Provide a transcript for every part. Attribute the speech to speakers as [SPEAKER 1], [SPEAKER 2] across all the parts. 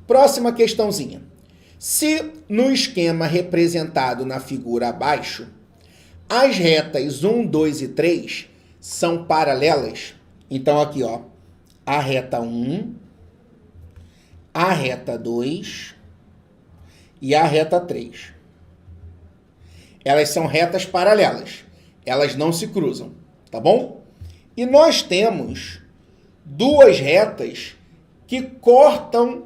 [SPEAKER 1] Próxima questãozinha. Se no esquema representado na figura abaixo, as retas 1, 2 e 3 são paralelas, então aqui, ó, a reta 1, a reta 2 e a reta 3. Elas são retas paralelas, elas não se cruzam, tá bom? E nós temos duas retas que cortam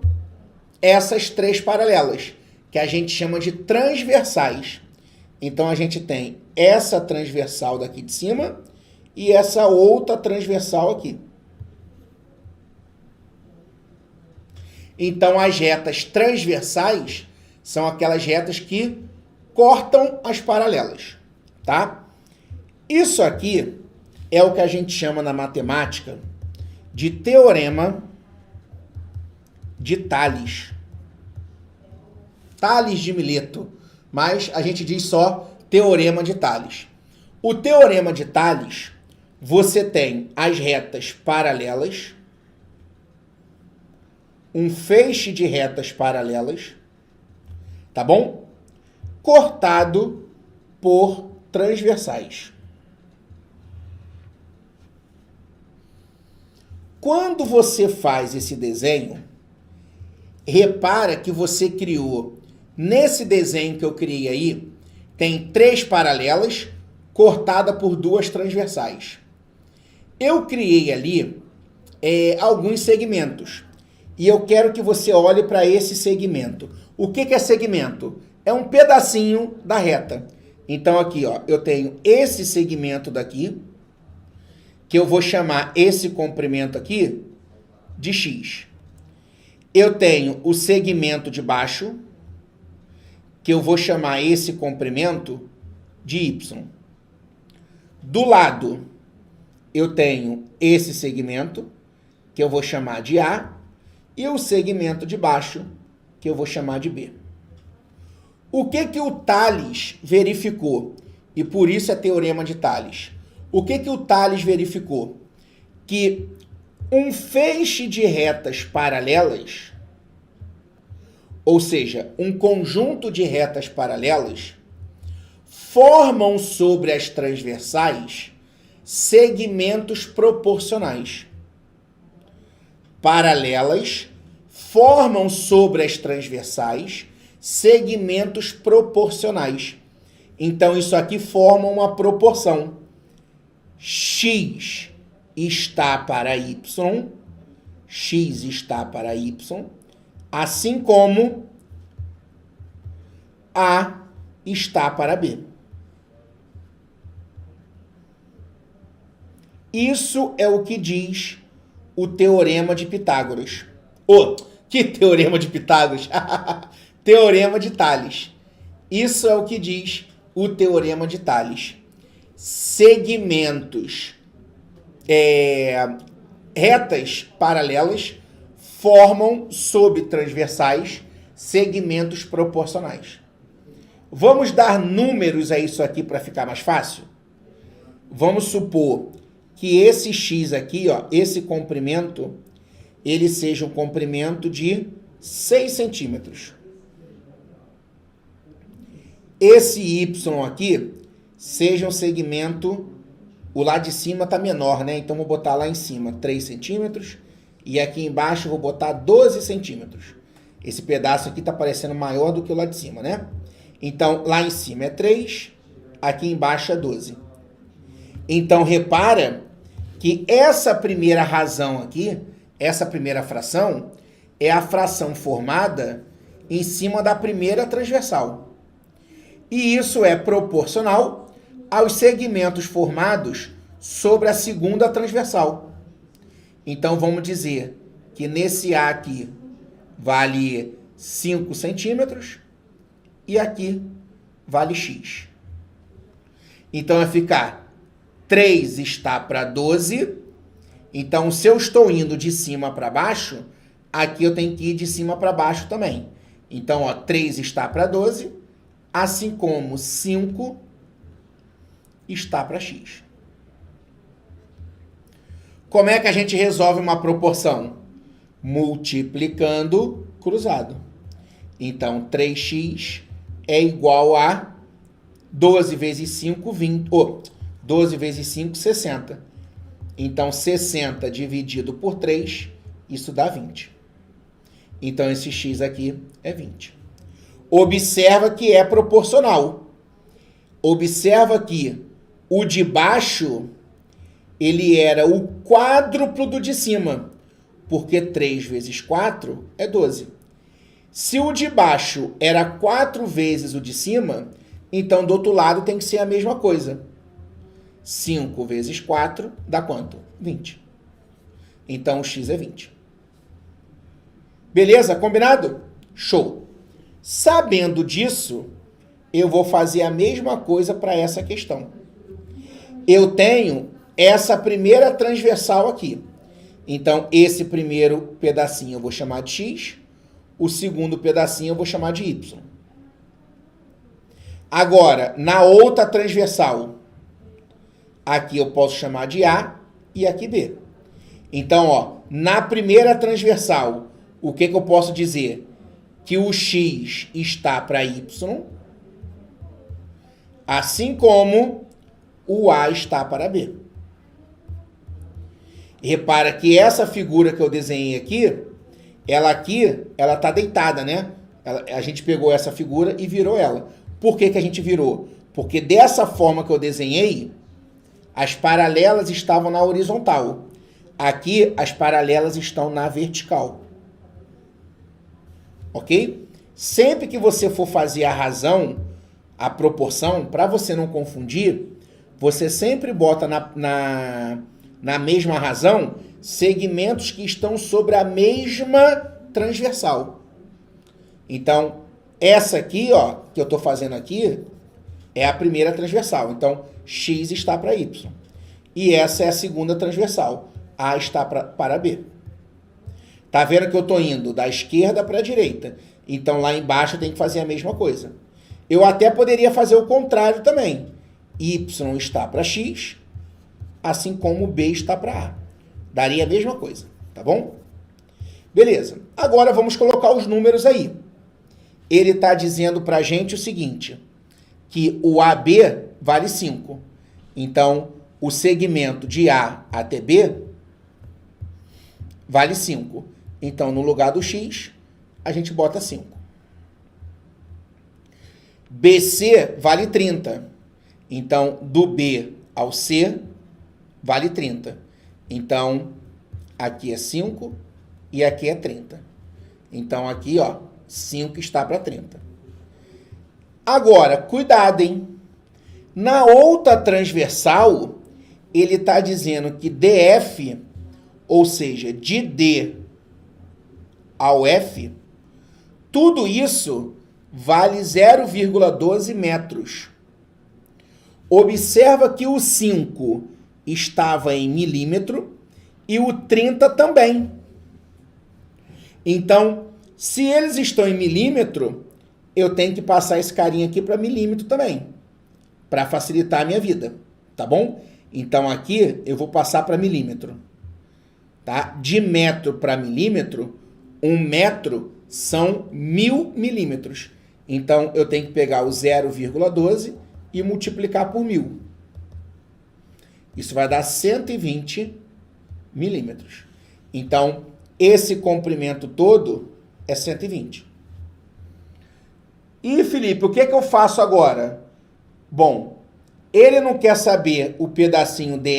[SPEAKER 1] essas três paralelas, que a gente chama de transversais. Então, a gente tem essa transversal daqui de cima e essa outra transversal aqui. Então, as retas transversais são aquelas retas que cortam as paralelas, tá? Isso aqui é o que a gente chama na matemática de teorema de Tales. Tales de Mileto, mas a gente diz só teorema de Tales. O teorema de Tales, você tem as retas paralelas, um feixe de retas paralelas, tá bom? Cortado por transversais. Quando você faz esse desenho, repara que você criou, nesse desenho que eu criei aí, tem três paralelas cortada por duas transversais. Eu criei ali alguns segmentos e eu quero que você olhe para esse segmento. O que é segmento? É um pedacinho da reta. Então aqui, ó, eu tenho esse segmento daqui, que eu vou chamar esse comprimento aqui de X. Eu tenho o segmento de baixo, que eu vou chamar esse comprimento de Y. Do lado, eu tenho esse segmento, que eu vou chamar de A, e o segmento de baixo, que eu vou chamar de B. O que o Tales verificou? E por isso é teorema de Tales. O que o Tales verificou? Que um feixe de retas paralelas, ou seja, um conjunto de retas paralelas, formam sobre as transversais segmentos proporcionais. Paralelas formam sobre as transversais segmentos proporcionais. Então, isso aqui forma uma proporção. X está para Y, X está para Y, assim como A está para B. Isso é o que diz o Teorema de Pitágoras. Que Teorema de Pitágoras? Teorema de Tales. Isso é o que diz o Teorema de Tales. Segmentos, retas paralelas formam sob transversais segmentos proporcionais. Vamos dar números a isso aqui para ficar mais fácil? Vamos supor que esse X aqui, ó, esse comprimento, ele seja um comprimento de 6 centímetros. Esse Y aqui seja um segmento, o lado de cima está menor, né? Então, vou botar lá em cima 3 centímetros e aqui embaixo vou botar 12 centímetros. Esse pedaço aqui está parecendo maior do que o lá de cima, né? Então, lá em cima é 3, aqui embaixo é 12. Então, repara que essa primeira razão aqui, essa primeira fração, é a fração formada em cima da primeira transversal. E isso é proporcional aos segmentos formados sobre a segunda transversal. Então, vamos dizer que nesse A aqui vale 5 centímetros e aqui vale X. Então, vai ficar 3 está para 12. Então, se eu estou indo de cima para baixo, aqui eu tenho que ir de cima para baixo também. Então, ó, 3 está para 12, assim como 5 está para X. Como é que a gente resolve uma proporção? Multiplicando cruzado. Então, 3x é igual a 12 vezes 5, 20. 12 vezes 5, 60. Então, 60 dividido por 3, isso dá 20. Então, esse x aqui é 20. Observa que é proporcional. Observa que o de baixo, ele era o quádruplo do de cima, porque 3 vezes 4 é 12. Se o de baixo era 4 vezes o de cima, então do outro lado tem que ser a mesma coisa. 5 vezes 4 dá quanto? 20. Então o x é 20. Beleza? Combinado? Show! Sabendo disso, eu vou fazer a mesma coisa para essa questão. Eu tenho essa primeira transversal aqui. Então, esse primeiro pedacinho eu vou chamar de x, o segundo pedacinho eu vou chamar de y. Agora, na outra transversal, aqui eu posso chamar de A e aqui B. Então, ó, na primeira transversal, o que eu posso dizer? Que o x está para y, assim como o A está para B. Repara que essa figura que eu desenhei aqui, ela está deitada, né? A gente pegou essa figura e virou ela. Por que a gente virou? Porque dessa forma que eu desenhei, as paralelas estavam na horizontal. Aqui, as paralelas estão na vertical. Ok? Sempre que você for fazer a razão, a proporção, para você não confundir, você sempre bota na mesma razão segmentos que estão sobre a mesma transversal. Então, essa aqui, ó, que eu estou fazendo aqui, é a primeira transversal. Então, x está para y. E essa é a segunda transversal. A está para B. Tá vendo que eu estou indo da esquerda para a direita. Então, lá embaixo eu tenho que fazer a mesma coisa. Eu até poderia fazer o contrário também. Y está para x, assim como B está para A. Daria a mesma coisa, tá bom? Beleza. Agora vamos colocar os números aí. Ele está dizendo para a gente o seguinte, que o AB vale 5. Então, o segmento de A até B vale 5. Então, no lugar do x, a gente bota 5. BC vale 30. Então, do B ao C vale 30. Então, aqui é 5 e aqui é 30. Então, aqui, ó, 5 está para 30. Agora, cuidado, hein? Na outra transversal, ele está dizendo que DF, ou seja, de D ao F, tudo isso vale 0,12 metros. Observa que o 5 estava em milímetro e o 30 também. Então, se eles estão em milímetro, eu tenho que passar esse carinha aqui para milímetro também, para facilitar a minha vida, tá bom? Então, aqui eu vou passar para milímetro. Tá? De metro para milímetro, 1 metro são 1000 milímetros. Então, eu tenho que pegar o 0,12 e multiplicar por 1000. Isso vai dar 120 milímetros. Então, esse comprimento todo é 120. E, Felipe, o que eu faço agora? Bom, ele não quer saber o pedacinho DE,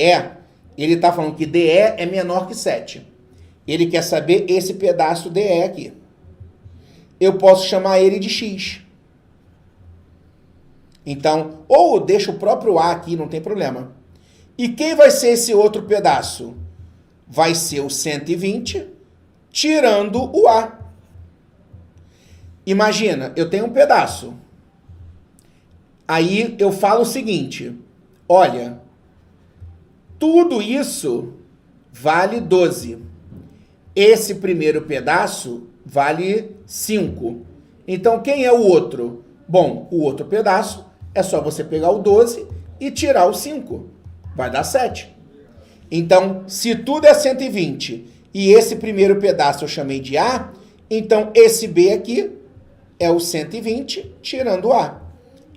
[SPEAKER 1] ele está falando que DE é menor que 7. Ele quer saber esse pedaço DE aqui. Eu posso chamar ele de X. Então, ou deixa o próprio A aqui, não tem problema. E quem vai ser esse outro pedaço? Vai ser o 120, tirando o A. Imagina, eu tenho um pedaço. Aí eu falo o seguinte, olha, tudo isso vale 12. Esse primeiro pedaço vale 5. Então, quem é o outro? Bom, o outro pedaço é só você pegar o 12 e tirar o 5. Vai dar 7. Então, se tudo é 120 e esse primeiro pedaço eu chamei de A, Então, esse B aqui é o 120 tirando o A.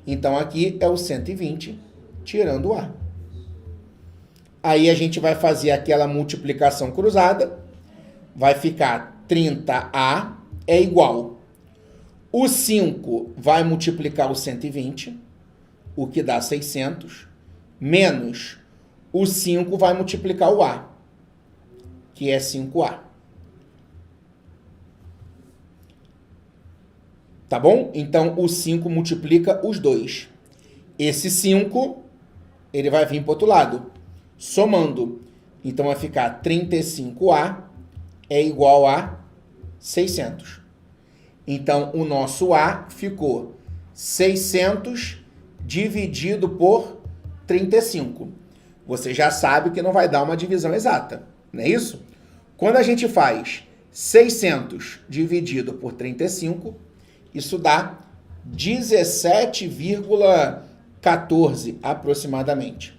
[SPEAKER 1] Então, aqui é o 120 tirando o A. Aí a gente vai fazer aquela multiplicação cruzada. Vai ficar 30A é igual. O 5 vai multiplicar o 120, o que dá 600, menos o 5 vai multiplicar o A, que é 5A. Tá bom? Então, o 5 multiplica os dois. Esse 5, ele vai vir para o outro lado, somando. Então, vai ficar 35A é igual a 600. Então, o nosso A ficou 600 dividido por 35. Você já sabe que não vai dar uma divisão exata, não é isso? Quando a gente faz 600 dividido por 35, isso dá 17,14 aproximadamente.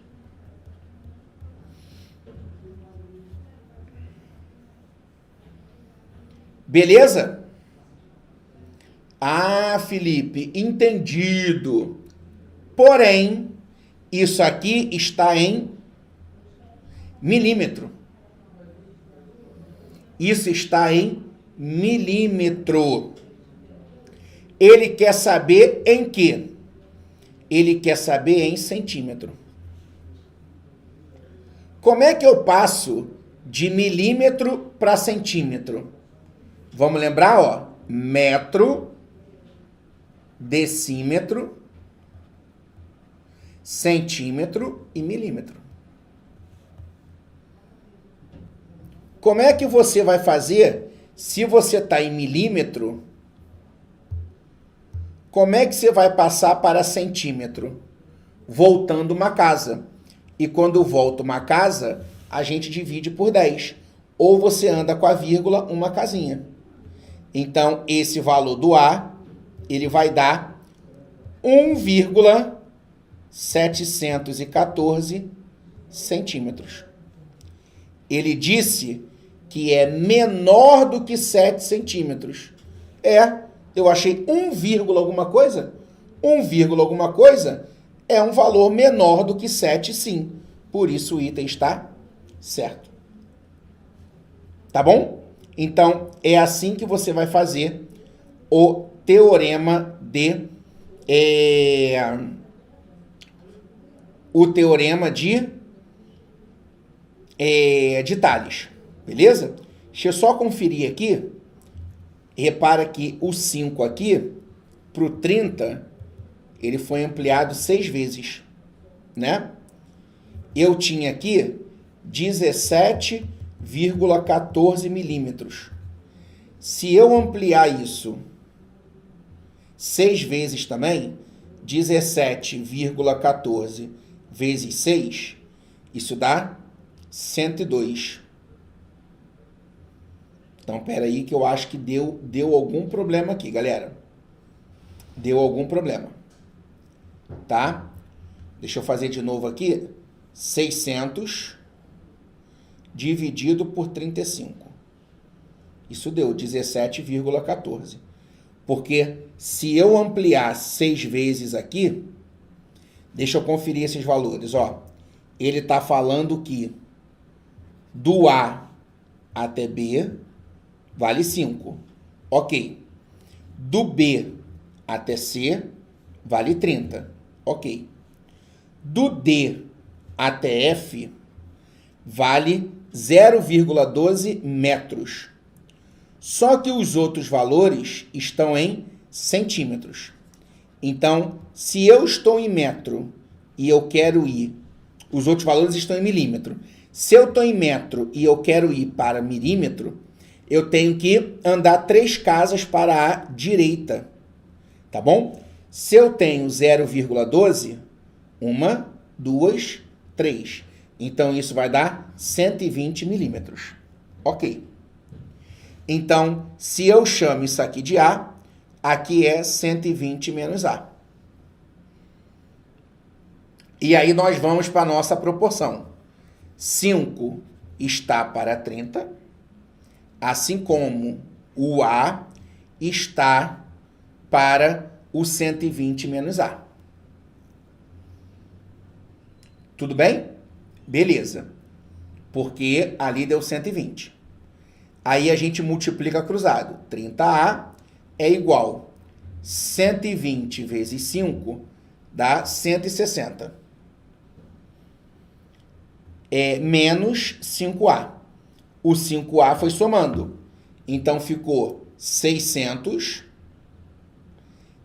[SPEAKER 1] Beleza? Ah, Felipe, entendido. Porém, isso aqui está em milímetro. Isso está em milímetro. Ele quer saber em quê? Ele quer saber em centímetro. Como é que eu passo de milímetro para centímetro? Vamos lembrar, ó, metro, decímetro, centímetro e milímetro. Como é que você vai fazer se você está em milímetro? Como é que você vai passar para centímetro? Voltando uma casa. E quando volta uma casa, a gente divide por 10. Ou você anda com a vírgula uma casinha. Então, esse valor do A, ele vai dar 1,714 centímetros. Ele disse que é menor do que 7 centímetros. Eu achei 1, alguma coisa. 1, alguma coisa é um valor menor do que 7, sim. Por isso o item está certo. Tá bom? Então, é assim que você vai fazer o teorema de... de Tales. Beleza? Deixa eu só conferir aqui. Repara que o 5 aqui, para o 30, ele foi ampliado 6 vezes, né? Eu tinha aqui 17,14 milímetros. Se eu ampliar isso 6 vezes também, 17,14 vezes 6, isso dá 102. Então, pera aí que eu acho que deu algum problema aqui, galera. Deu algum problema. Tá? Deixa eu fazer de novo aqui. 600 dividido por 35. Isso deu 17,14. Porque se eu ampliar 6 vezes aqui, deixa eu conferir esses valores. Ó, ele está falando que do A até B vale 5. Ok. Do B até C vale 30. Ok. Do D até F vale 0,12 metros. Só que os outros valores estão em centímetros. Então, se eu estou em metro e eu quero ir... Os outros valores estão em milímetro. Se eu estou em metro e eu quero ir para milímetro, eu tenho que andar 3 casas para a direita. Tá bom? Se eu tenho 0,12, 1, 2, 3. Então, isso vai dar 120 milímetros. Ok. Então, se eu chamo isso aqui de A, aqui é 120 menos A. E aí nós vamos para a nossa proporção. 5 está para 30, assim como O A está para o 120 menos A. Tudo bem? Beleza. Porque ali deu 120. Aí a gente multiplica cruzado. 30A é igual 120 vezes 5 dá 160. Menos 5A. O 5A foi somando. Então ficou 600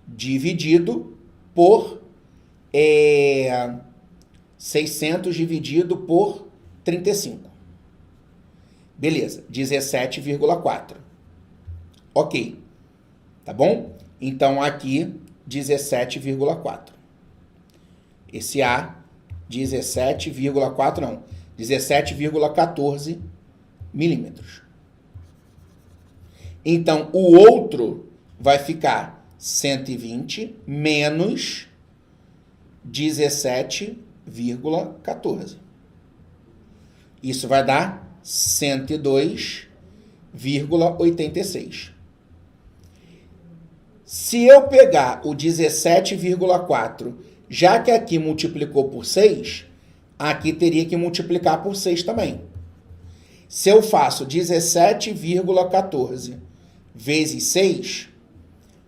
[SPEAKER 1] dividido por 600 dividido por 35. Beleza, 17,4. Ok. Tá bom? Então aqui 17,4. Esse A 17,4 não, 17,14 milímetros. Então o outro vai ficar 120 menos 17,14. Isso vai dar 102,86. Se eu pegar o 17,4, já que aqui multiplicou por 6, aqui teria que multiplicar por 6 também. Se eu faço 17,14 vezes 6,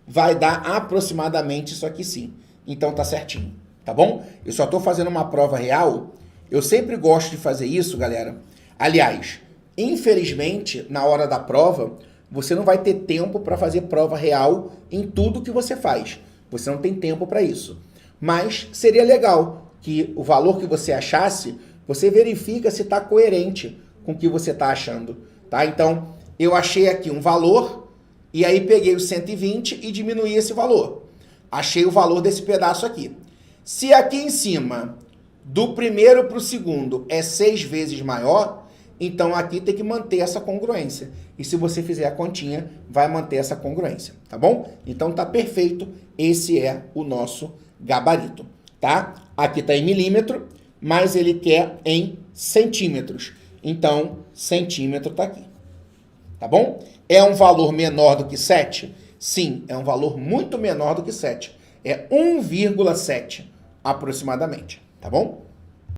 [SPEAKER 1] vai dar aproximadamente isso aqui sim. Então tá certinho, tá bom? Eu só estou fazendo uma prova real. Eu sempre gosto de fazer isso, galera. Aliás, infelizmente, na hora da prova, você não vai ter tempo para fazer prova real em tudo que você faz. Você não tem tempo para isso. Mas seria legal que o valor que você achasse, você verifica se está coerente com o que você está achando, tá? Então, eu achei aqui um valor e aí peguei o 120 e diminuí esse valor. Achei o valor desse pedaço aqui. Se aqui em cima, do primeiro para o segundo, é 6 vezes maior, então aqui tem que manter essa congruência. E se você fizer a continha, vai manter essa congruência, tá bom? Então tá perfeito, esse é o nosso gabarito, tá? Aqui tá em milímetro, mas ele quer em centímetros. Então, centímetro tá aqui, tá bom? É um valor menor do que 7? Sim, é um valor muito menor do que 7. É 1,7 aproximadamente, tá bom?